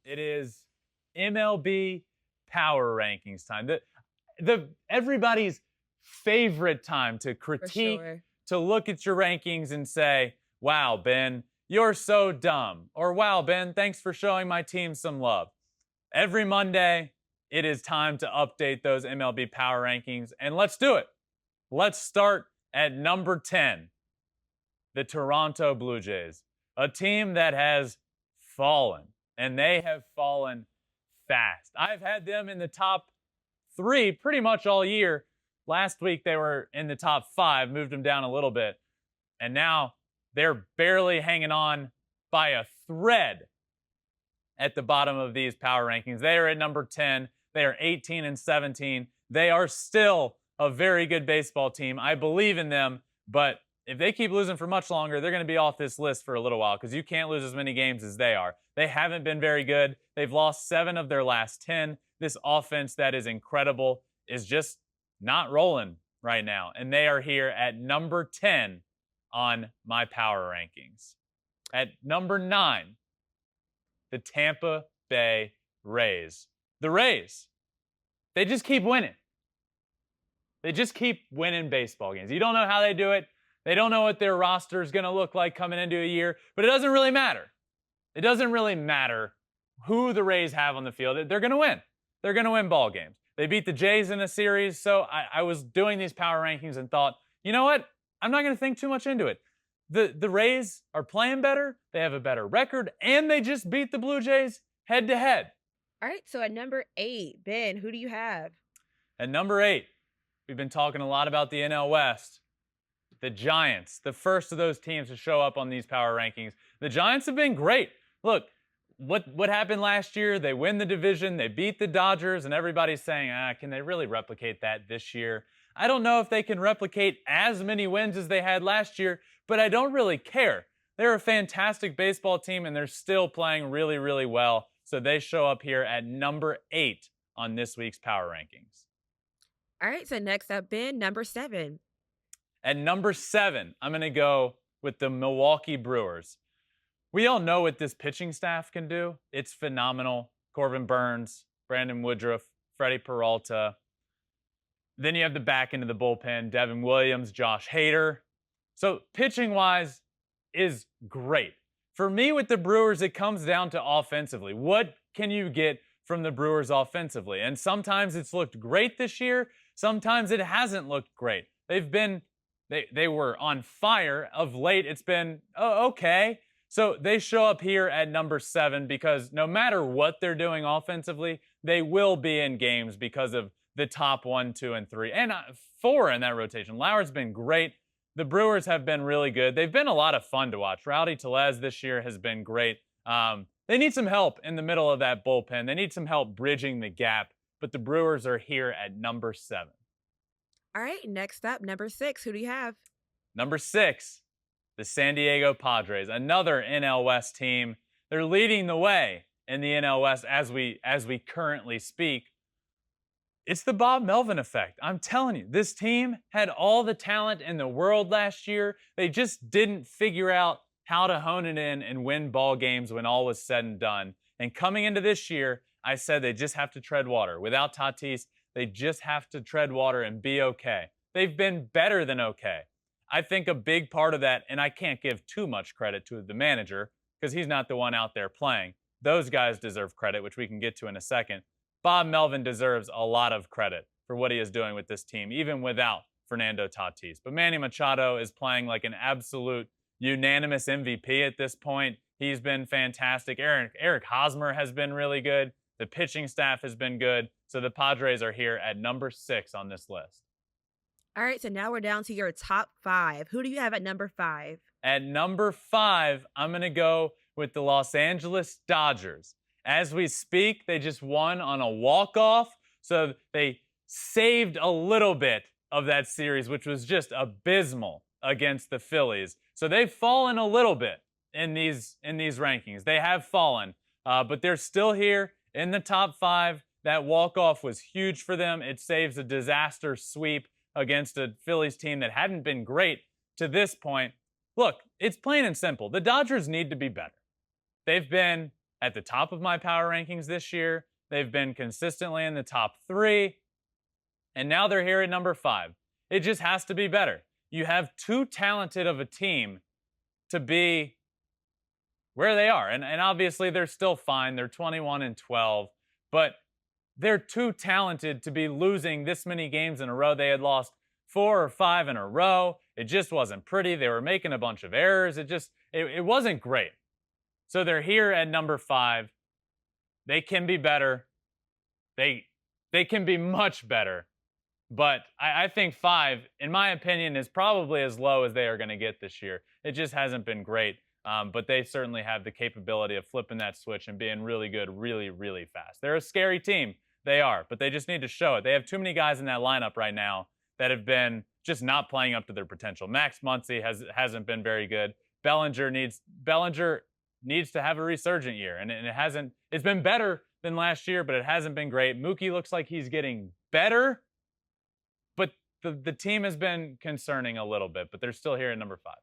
It is MLB Power Rankings time. Everybody's favorite time to critique, to look at your rankings and say, wow, Ben, you're so dumb. Or wow, Ben, thanks for showing my team some love. Every Monday, it is time to update those MLB Power Rankings, and let's do it. Let's start at number 10, the Toronto Blue Jays, a team that has fallen, and they have fallen fast. I've had them in the top 3 pretty much all year. Last week, they were in the top 5, moved them down a little bit, and now they're barely hanging on by a thread at the bottom of these power rankings. They are at number 10. They are 18 and 17. They are still a very good baseball team. I believe in them, but if they keep losing for much longer, they're going to be off this list for a little while because you can't lose as many games as they are. They haven't been very good. They've lost 7 of their last 10. This offense that is incredible is just not rolling right now, and they are here at number 10 on my power rankings. At number 9, the Tampa Bay Rays. The Rays, they just keep winning. They just keep winning baseball games. You don't know how they do it. They don't know what their roster is going to look like coming into a year, but it doesn't really matter. It doesn't really matter who the Rays have on the field. They're going to win. They're going to win ball games. They beat the Jays in a series, so I was doing these power rankings and thought, you know what? I'm not going to think too much into it. The Rays are playing better. They have a better record, and they just beat the Blue Jays head to head. All right, so at number 8, Ben, who do you have? At number 8, we've been talking a lot about the NL West. The Giants, the first of those teams to show up on these power rankings. The Giants have been great. Look, what happened last year? They win the division, they beat the Dodgers, and everybody's saying, can they really replicate that this year? I don't know if they can replicate as many wins as they had last year, but I don't really care. They're a fantastic baseball team, and they're still playing really, really well. So they show up here at number 8 on this week's power rankings. All right, so next up, Ben, number 7. At number 7, I'm going to go with the Milwaukee Brewers. We all know what this pitching staff can do. It's phenomenal. Corbin Burns, Brandon Woodruff, Freddie Peralta. Then you have the back end of the bullpen, Devin Williams, Josh Hader. So pitching-wise is great. For me with the Brewers, it comes down to offensively. What can you get from the Brewers offensively? And sometimes it's looked great this year. Sometimes it hasn't looked great. They were on fire. Of late, it's been okay. So they show up here at number 7 because no matter what they're doing offensively, they will be in games because of the top 1, 2, and 3. And 4 in that rotation. Lauer's been great. The Brewers have been really good. They've been a lot of fun to watch. Rowdy Tellez this year has been great. They need some help in the middle of that bullpen. They need some help bridging the gap. But the Brewers are here at number 7. All right, next up, number 6. Who do you have? Number 6, the San Diego Padres, another NL West team. They're leading the way in the NL West as we currently speak. It's the Bob Melvin effect. I'm telling you, this team had all the talent in the world last year. They just didn't figure out how to hone it in and win ball games when all was said and done. And coming into this year, I said they just have to tread water. Without Tatis, they just have to tread water and be okay. They've been better than okay. I think a big part of that, and I can't give too much credit to the manager because he's not the one out there playing. Those guys deserve credit, which we can get to in a second. Bob Melvin deserves a lot of credit for what he is doing with this team, even without Fernando Tatis. But Manny Machado is playing like an absolute unanimous MVP at this point. He's been fantastic. Eric Hosmer has been really good. The pitching staff has been good. So the Padres are here at number 6 on this list. All right, so now we're down to your top 5. Who do you have at number 5? At number 5, I'm going to go with the Los Angeles Dodgers. As we speak, they just won on a walk-off, so they saved a little bit of that series, which was just abysmal against the Phillies. So they've fallen a little bit in these rankings. They have fallen, but they're still here in the top 5. That walk-off was huge for them. It saves a disaster sweep against a Phillies team that hadn't been great to this point. Look, it's plain and simple. The Dodgers need to be better. They've been at the top of my power rankings this year. They've been consistently in the top 3. And now they're here at number 5. It just has to be better. You have too talented of a team to be where they are. And obviously they're still fine. They're 21-12. But they're too talented to be losing this many games in a row. They had lost 4 or 5 in a row. It just wasn't pretty. They were making a bunch of errors. It wasn't great. So they're here at number 5. They can be better. They can be much better. But I think 5, in my opinion, is probably as low as they are going to get this year. It just hasn't been great. But they certainly have the capability of flipping that switch and being really good really, really fast. They're a scary team. They are. But they just need to show it. They have too many guys in that lineup right now that have been just not playing up to their potential. Max Muncy hasn't been very good. Bellinger needs to have a resurgent year. And it's been better than last year, but it hasn't been great. Mookie looks like he's getting better. But the team has been concerning a little bit, but they're still here at number 5.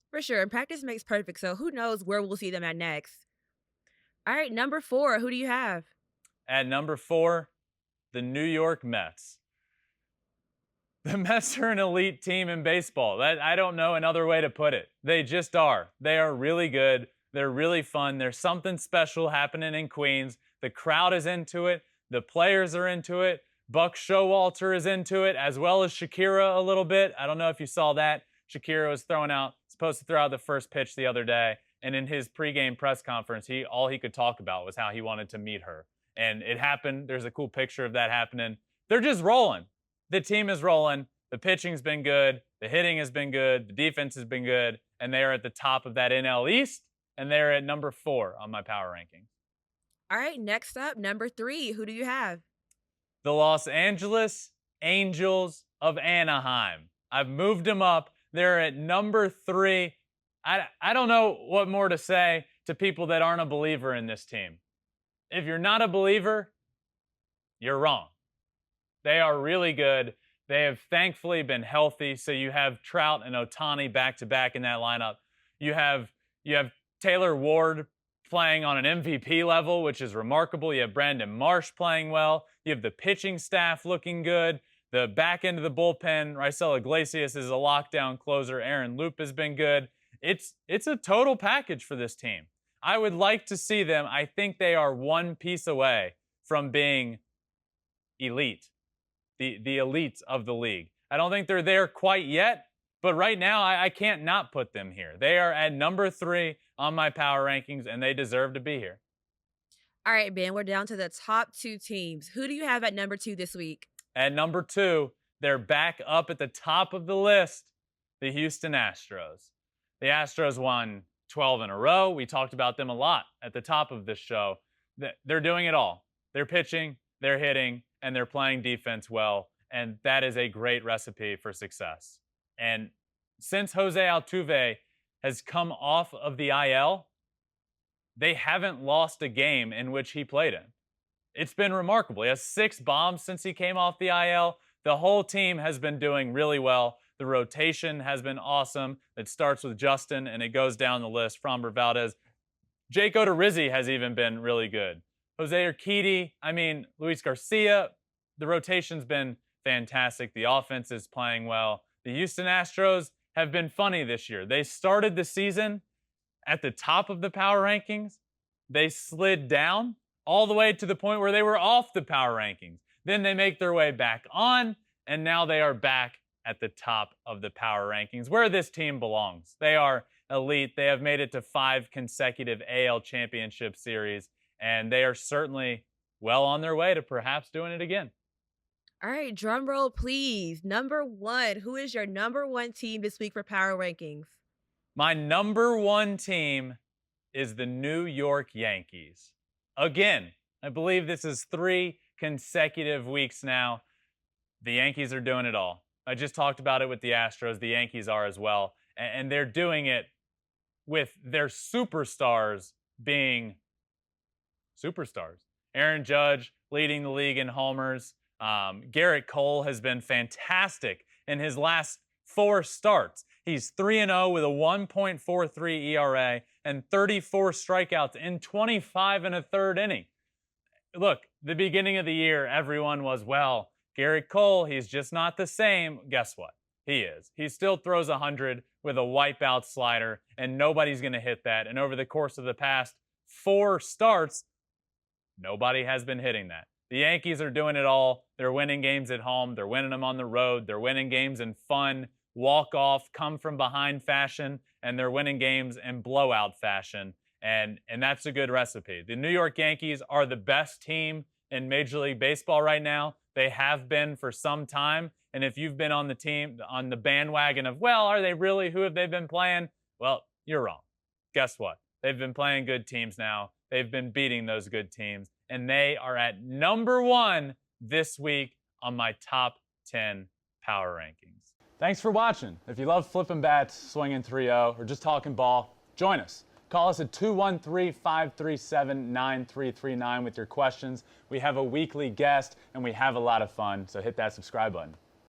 For sure. And practice makes perfect. So who knows where we'll see them at next. All right, number 4. Who do you have? At number 4, the New York Mets. The Mets are an elite team in baseball. I don't know another way to put it. They just are. They are really good. They're really fun. There's something special happening in Queens. The crowd is into it. The players are into it. Buck Showalter is into it, as well as Shakira a little bit. I don't know if you saw that. Shakira was supposed to throw out the first pitch the other day, and in his pregame press conference, all he could talk about was how he wanted to meet her. And it happened. There's a cool picture of that happening. They're just rolling. The team is rolling. The pitching's been good. The hitting has been good. The defense has been good. And they are at the top of that NL East, and they're at number 4 on my power ranking. All right, next up, number 3. Who do you have? The Los Angeles Angels of Anaheim. I've moved them up. They're at number 3. I don't know what more to say to people that aren't a believer in this team. If you're not a believer, you're wrong. They are really good. They have thankfully been healthy. So you have Trout and Ohtani back-to-back in that lineup. You have Taylor Ward playing on an MVP level, which is remarkable. You have Brandon Marsh playing well. You have the pitching staff looking good. The back end of the bullpen, Raisel Iglesias is a lockdown closer. Aaron Loop has been good. It's a total package for this team. I would like to see them. I think they are one piece away from being elite, the elite of the league. I don't think they're there quite yet, but right now I can't not put them here. They are at number 3 on my power rankings, and they deserve to be here. All right, Ben, we're down to the top 2 teams. Who do you have at number 2 this week? At number 2, they're back up at the top of the list, the Houston Astros. The Astros won 12 in a row. We talked about them a lot at the top of this show. They're doing it all. They're pitching, they're hitting, and they're playing defense well, and that is a great recipe for success. And since Jose Altuve has come off of the IL, they haven't lost a game in which he played in. It's been remarkable. He has 6 bombs since he came off the IL. The whole team has been doing really well. The rotation has been awesome. It starts with Justin, and it goes down the list. Framber Valdez. Jake Odorizzi has even been really good. Jose Urquidy, Luis Garcia. The rotation's been fantastic. The offense is playing well. The Houston Astros have been funny this year. They started the season at the top of the power rankings. They slid down all the way to the point where they were off the power rankings. Then they make their way back on, and now they are back at the top of the power rankings, where this team belongs. They are elite. They have made it to 5 consecutive AL Championship Series, and they are certainly well on their way to perhaps doing it again. All right, drum roll, please. Number 1. Who is your number 1 team this week for power rankings? My number 1 team is the New York Yankees. Again, I believe this is 3 consecutive weeks now. The Yankees are doing it all. I just talked about it with the Astros. The Yankees are as well. And they're doing it with their superstars being superstars. Aaron Judge leading the league in homers. Garrett Cole has been fantastic in his last 4 starts. He's 3-0 with a 1.43 ERA. and 34 strikeouts in 25 and a third inning. Look, the beginning of the year, everyone was, well, Garrett Cole, he's just not the same. Guess what? He is. He still throws 100 with a wipeout slider, and nobody's going to hit that. And over the course of the past 4 starts, nobody has been hitting that. The Yankees are doing it all. They're winning games at home. They're winning them on the road. They're winning games in fun, walk-off, come-from-behind fashion, and they're winning games in blowout fashion. And that's a good recipe. The New York Yankees are the best team in Major League Baseball right now. They have been for some time. And if you've been on the team, on the bandwagon of, well, are they really? Who have they been playing? Well, you're wrong. Guess what? They've been playing good teams now. They've been beating those good teams. And they are at number 1 this week on my top 10 power rankings. Thanks for watching. If you love flipping bats, swinging 3-0, or just talking ball, join us. Call us at 213-537-9339 with your questions. We have a weekly guest, and we have a lot of fun, so hit that subscribe button.